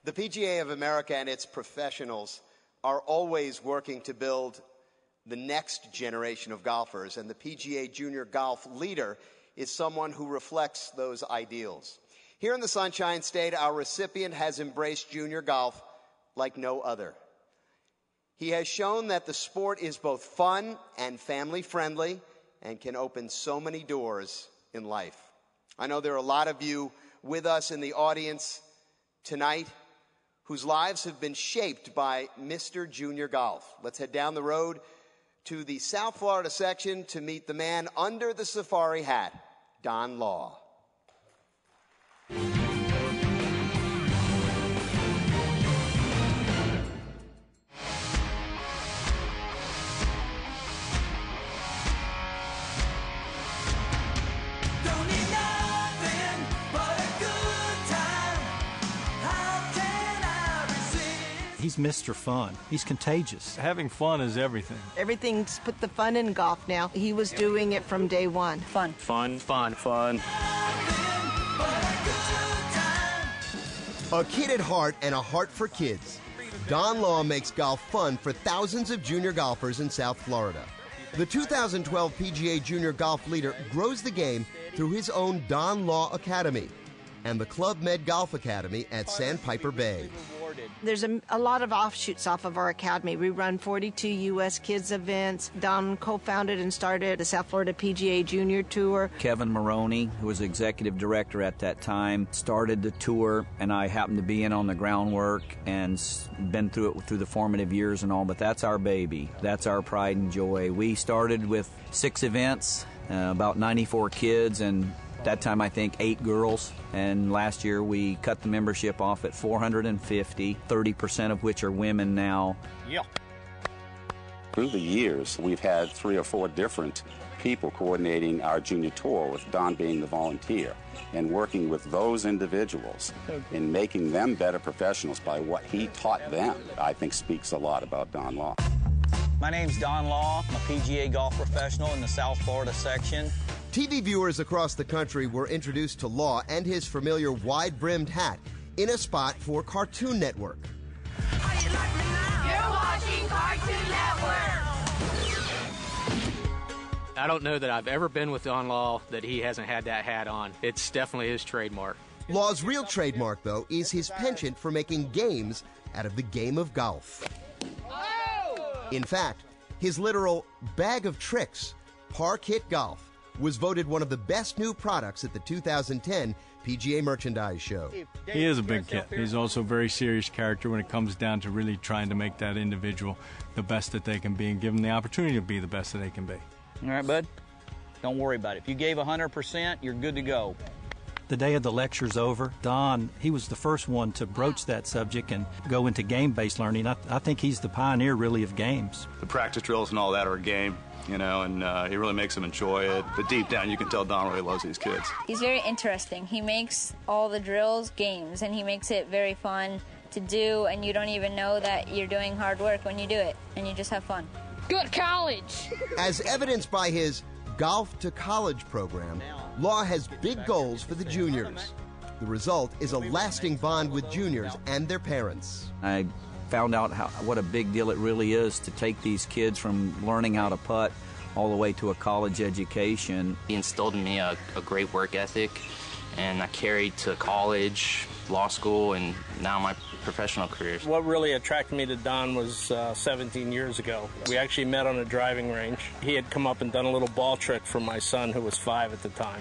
The PGA of America and its professionals are always working to build the next generation of golfers, and the PGA Junior Golf leader is someone who reflects those ideals. Here in the Sunshine State, our recipient has embraced junior golf like no other. He has shown that the sport is both fun and family-friendly and can open so many doors in life. I know there are a lot of you with us in the audience tonight whose lives have been shaped by Mr. Junior Golf. Let's head down the road to the South Florida section to meet the man under the safari hat, Don Law. He's Mr. Fun. He's contagious. Having fun is everything. Everything's put the fun in golf now. He was doing it from day one. Fun. Fun, fun, fun. A kid at heart and a heart for kids, Don Law makes golf fun for thousands of junior golfers in South Florida. The 2012 PGA Junior Golf leader grows the game through his own Don Law Academy and the Club Med Golf Academy at Sandpiper Bay. There's a lot of offshoots off of our academy. We run 42 U.S. kids events. Don co-founded and started the South Florida PGA Junior Tour. Kevin Maroney, who was executive director at that time, started the tour, and I happened to be in on the groundwork and been through it through the formative years and all, but that's our baby. That's our pride and joy. We started with 6 events, about 94 kids, and that time I think 8 girls, and last year we cut the membership off at 450, 30% of which are women now. Yeah. Through the years, we've had 3 or 4 different people coordinating our junior tour, with Don being the volunteer, and working with those individuals in making them better professionals by what he taught them, I think speaks a lot about Don Law. My name's Don Law. I'm a PGA golf professional in the South Florida section. TV viewers across the country were introduced to Law and his familiar wide-brimmed hat in a spot for Cartoon Network. You're watching Cartoon Network! I don't know that I've ever been with Don Law that he hasn't had that hat on. It's definitely his trademark. Law's real trademark, though, is his penchant for making games out of the game of golf. In fact, his literal bag of tricks, Park Hit Golf, was voted one of the best new products at the 2010 PGA Merchandise Show. He is a big kid. He's also a very serious character when it comes down to really trying to make that individual the best that they can be and give them the opportunity to be the best that they can be. All right, bud? Don't worry about it. If you gave 100%, you're good to go. The day of the lecture's over, Don, he was the first one to broach that subject and go into game-based learning. I think he's the pioneer, really, of games. The practice drills and all that are a game, you know, and he really makes them enjoy it. But deep down, you can tell Don really loves these kids. He's very interesting. He makes all the drills games, and he makes it very fun to do, and you don't even know that you're doing hard work when you do it, and you just have fun. Good college! As evidenced by his Golf to College program, Law has big goals for the juniors. The result is a lasting bond with juniors and their parents. I found out what a big deal it really is to take these kids from learning how to putt all the way to a college education. He instilled in me a great work ethic, and I carried to college, law school, and now my professional career. What really attracted me to Don was 17 years ago. We actually met on a driving range. He had come up and done a little ball trick for my son, who was 5 at the time.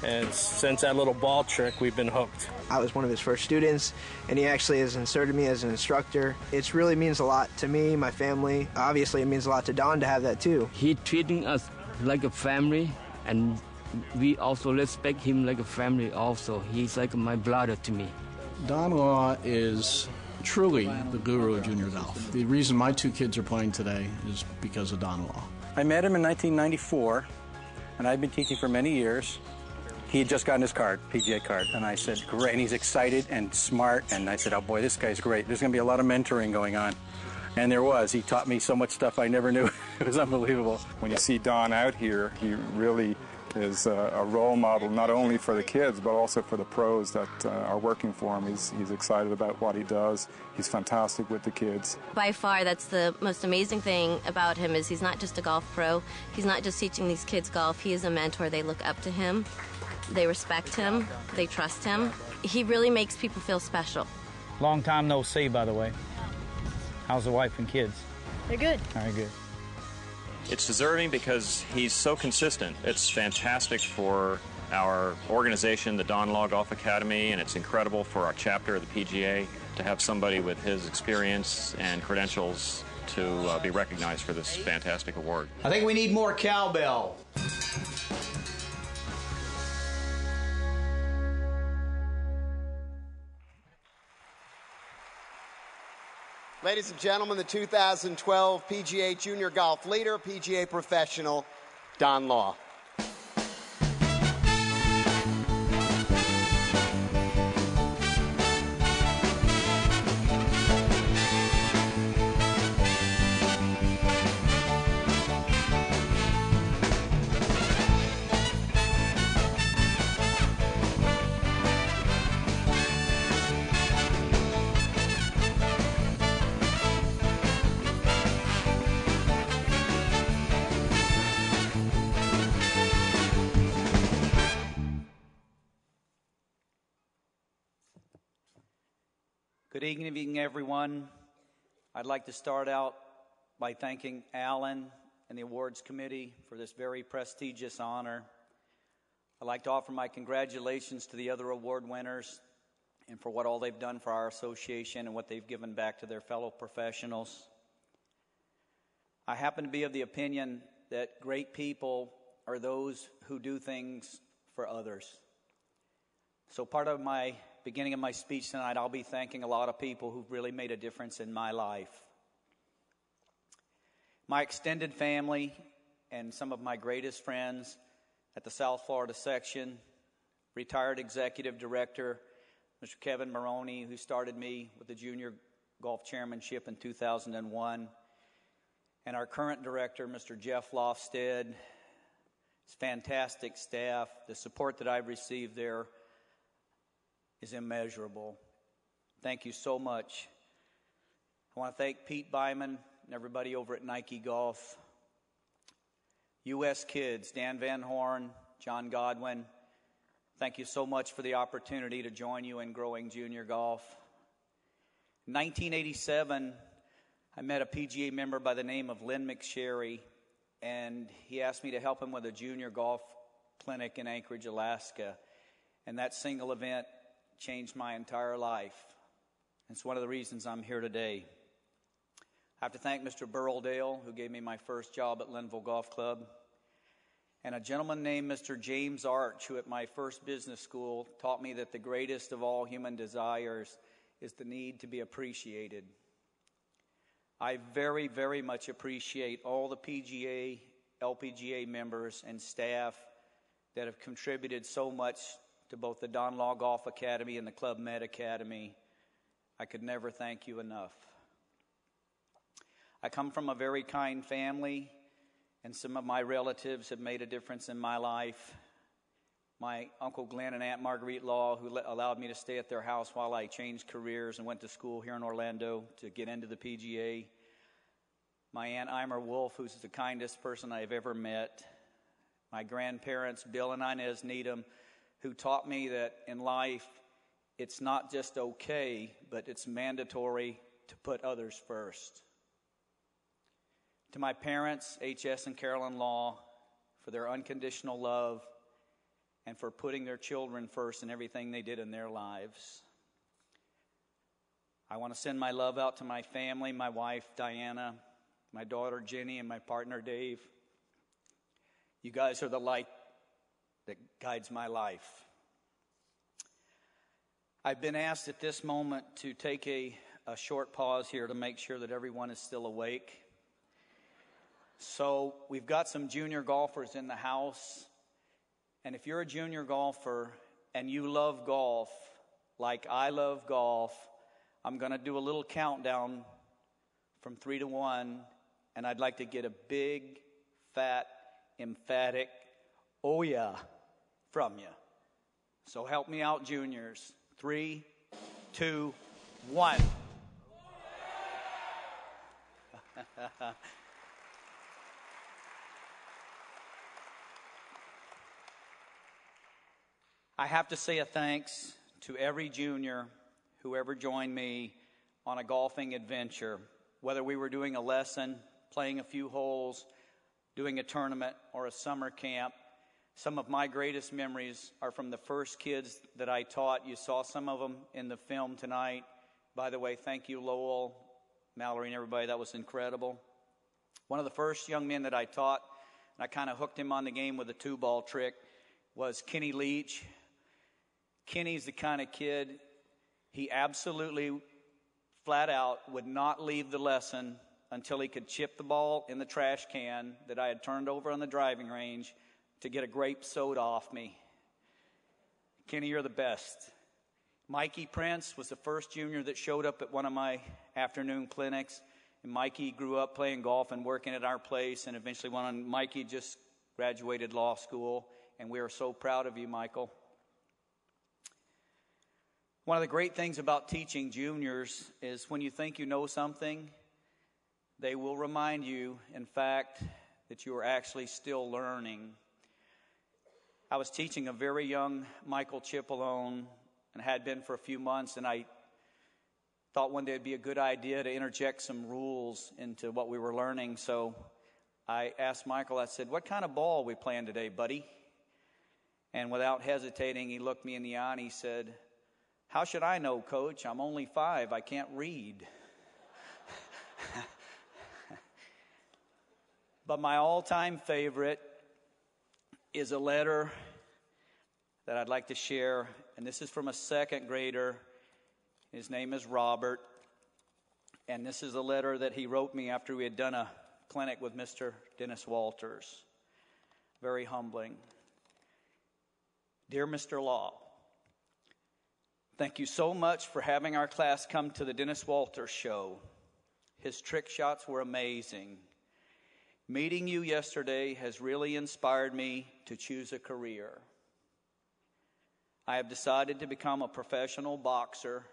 And since that little ball trick, we've been hooked. I was one of his first students, and he actually has inserted me as an instructor. It really means a lot to me, my family. Obviously, it means a lot to Don to have that, too. He treating us like a family, and we also respect him like a family also. He's like my brother to me. Don Law is truly the guru of junior golf. The reason my 2 kids are playing today is because of Don Law. I met him in 1994, and I've been teaching for many years. He had just gotten his card, PGA card, and I said, great, and he's excited and smart, and I said, oh boy, this guy's great. There's going to be a lot of mentoring going on. And there was. He taught me so much stuff I never knew. It was unbelievable. When you see Don out here, he really is a role model not only for the kids but also for the pros that are working for him. He's excited about what he does. He's fantastic with the kids. By far, that's the most amazing thing about him is he's not just a golf pro. He's not just teaching these kids golf. He is a mentor. They look up to him. They respect him. They trust him. He really makes people feel special. Long time no see, by the way. How's the wife and kids? They're good. Very good. It's deserving because he's so consistent. It's fantastic for our organization, the Don Law Golf Academy, and it's incredible for our chapter of the PGA to have somebody with his experience and credentials to be recognized for this fantastic award. I think we need more cowbell. Ladies and gentlemen, the 2012 PGA Junior Golf Leader, PGA Professional, Don Law. Good evening, everyone. I'd like to start out by thanking Alan and the awards committee for this very prestigious honor. I'd like to offer my congratulations to the other award winners and for what all they've done for our association and what they've given back to their fellow professionals. I happen to be of the opinion that great people are those who do things for others. So part of my beginning of my speech tonight, I'll be thanking a lot of people who've really made a difference in my life. My extended family and some of my greatest friends at the South Florida section, retired executive director, Mr. Kevin Maroney, who started me with the junior golf chairmanship in 2001, and our current director, Mr. Jeff Lofstead, his fantastic staff. The support that I've received there is immeasurable. Thank you so much. I want to thank Pete Byman and everybody over at Nike Golf. U.S. Kids, Dan Van Horn, John Godwin, thank you so much for the opportunity to join you in growing junior golf. In 1987, I met a PGA member by the name of Lynn McSherry, and he asked me to help him with a junior golf clinic in Anchorage, Alaska. And that single event changed my entire life. It's one of the reasons I'm here today. I have to thank Mr. Burrelldale, who gave me my first job at Linville Golf Club, and a gentleman named Mr. James Arch, who at my first business school taught me that the greatest of all human desires is the need to be appreciated. I very, very much appreciate all the PGA, LPGA members and staff that have contributed so much to both the Don Law Golf Academy and the Club Med Academy. I could never thank you enough. I come from a very kind family, and some of my relatives have made a difference in my life. My Uncle Glenn and Aunt Marguerite Law, who allowed me to stay at their house while I changed careers and went to school here in Orlando to get into the PGA. My Aunt Eimer Wolf, who's the kindest person I've ever met. My grandparents, Bill and Inez Needham, who taught me that in life, it's not just okay, but it's mandatory to put others first. To my parents, H.S. and Carolyn Law, for their unconditional love and for putting their children first in everything they did in their lives. I want to send my love out to my family, my wife, Diana, my daughter, Jenny, and my partner, Dave. You guys are the light that guides my life. I've been asked at this moment to take a short pause here to make sure that everyone is still awake. So we've got some junior golfers in the house, and if you're a junior golfer and you love golf like I love golf, I'm going to do a little countdown from 3 to 1, and I'd like to get a big, fat, emphatic, oh yeah, from you. So help me out, juniors. 3, 2, 1. I have to say a thanks to every junior who ever joined me on a golfing adventure, whether we were doing a lesson, playing a few holes, doing a tournament, or a summer camp. Some of my greatest memories are from the first kids that I taught. You saw some of them in the film tonight. By the way, thank you, Lowell, Mallory, and everybody. That was incredible. One of the first young men that I taught, and I kind of hooked him on the game with a 2-ball trick, was Kenny Leach. Kenny's the kind of kid, he absolutely, flat out, would not leave the lesson until he could chip the ball in the trash can that I had turned over on the driving range to get a grape soda off me. Kenny, you're the best. Mikey Prince was the first junior that showed up at one of my afternoon clinics. And Mikey grew up playing golf and working at our place, and eventually went on. Mikey just graduated law school, and we are so proud of you, Michael. One of the great things about teaching juniors is when you think you know something, they will remind you, in fact, that you are actually still learning. I was teaching a very young Michael Cipollone, and had been for a few months, and I thought one day it'd be a good idea to interject some rules into what we were learning. So I asked Michael, I said, "What kind of ball are we playing today, buddy?" And without hesitating, he looked me in the eye and he said, "How should I know, Coach? I'm only 5. I can't read." But my all-time favorite is a letter that I'd like to share, and this is from a second grader. His name is Robert, and this is a letter that he wrote me after we had done a clinic with Mr. Dennis Walters. Very humbling. Dear Mr. Law, thank you so much for having our class come to the Dennis Walters show. His trick shots were amazing. Meeting you yesterday has really inspired me to choose a career. I have decided to become a professional boxer,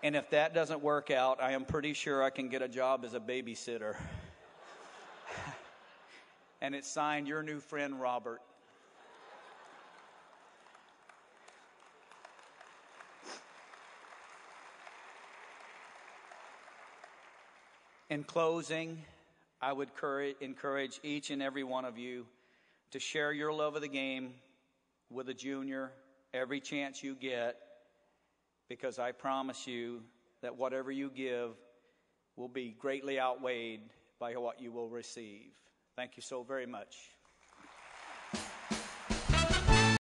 and if that doesn't work out, I am pretty sure I can get a job as a babysitter. And it's signed, your new friend, Robert. In closing, I would encourage each and every one of you to share your love of the game with a junior every chance you get, because I promise you that whatever you give will be greatly outweighed by what you will receive. Thank you so very much.